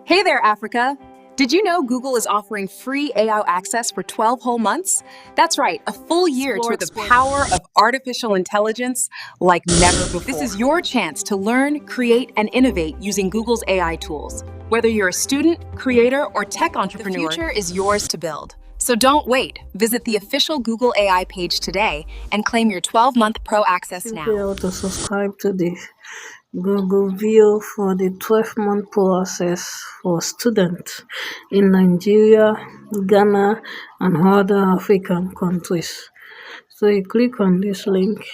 Hey there, Africa! Did you know Google is offering free AI access for 12 whole months? That's right, a full year to explore the power of artificial intelligence like never before. This is your chance to learn, create, and innovate using Google's AI tools. Whether you're a student, creator, or tech entrepreneur, the future is yours to build. So don't wait. Visit the official Google AI page today and claim your 12-month Pro access now. Be able to subscribe to the Google View for the 12-month Pro access for students in Nigeria, Ghana, and other African countries. So you click on this link.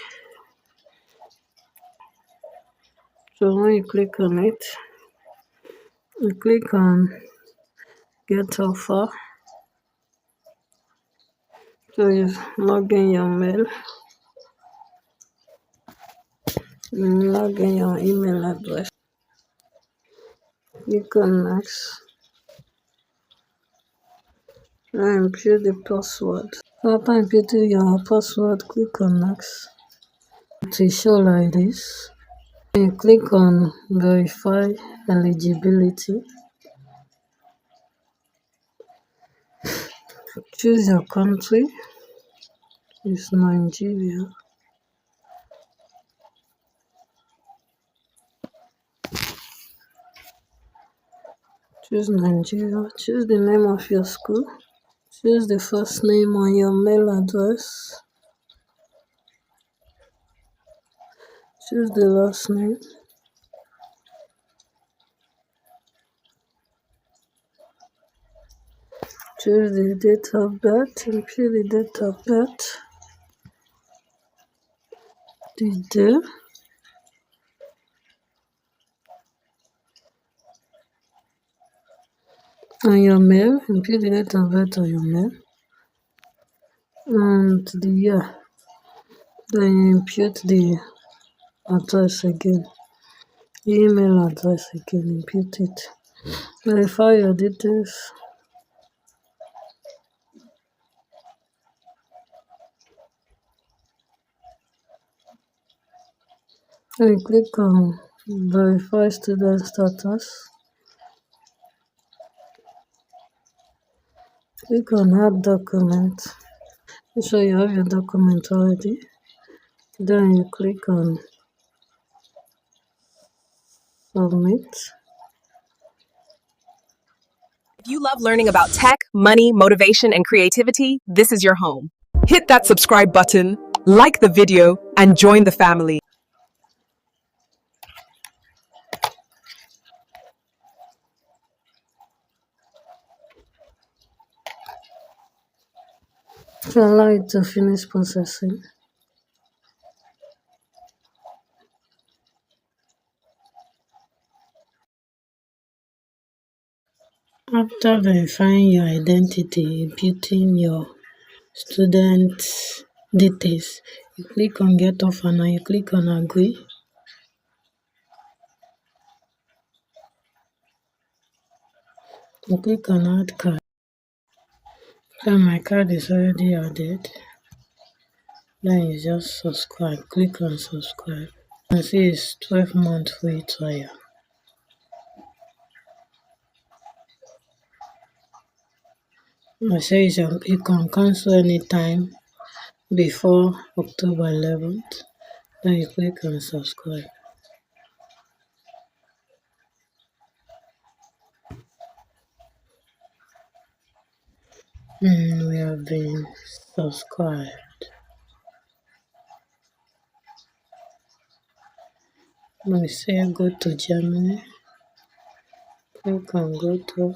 So when you click on it, you click on Get Offer. So you log in your mail. You log in your email address. Click on Next. And input the password. After inputting your password, click on Next. It will show like this. You click on Verify Eligibility. Choose your country. It's Nigeria. Choose Nigeria. Choose the name of your school. Choose the first name on your mail address. Choose the last name. Choose the date of birth. Input the date of birth. The day. On your mail, input the date of birth on your mail. And the year. Then you input the address again. Email address again, input it. Verify your details. And click on Verify Student Status. Click on Add Document. Make sure you have your document already. Then you click on Submit. If you love learning about tech, money, motivation, and creativity, this is your home. Hit that subscribe button, like the video, and join the family. So allow it to finish processing. After verifying your identity, inputting your student details, you click on Get Offer and you click on Agree. You click on Add Card. Then my card is already added. Then you just subscribe. Click on subscribe. And see it's 12-month free trial. I say you can cancel anytime before October 11th. Then you click on subscribe. We have been subscribed. Let me say go to Germany. Click on go to.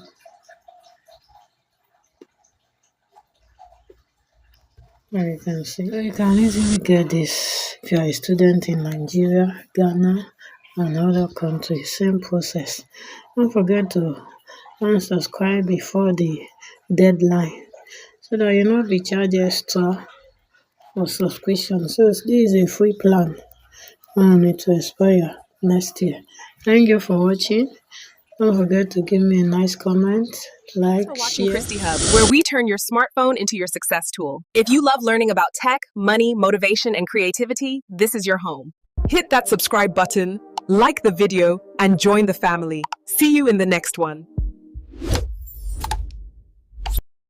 And you can see. So you can easily get this if you are a student in Nigeria, Ghana, and other countries. Same process. Don't forget to unsubscribe before the deadline so that you not be charged extra for subscription. So this is a free plan and it will expire next year. Thank you for watching. Don't forget to give me a nice comment, like, Watching share. ChristyHub, where we turn your smartphone into your success tool. If you love learning about tech, money, motivation, and creativity, this is your home. Hit that subscribe button, like the video, and join the family. See you in the next one.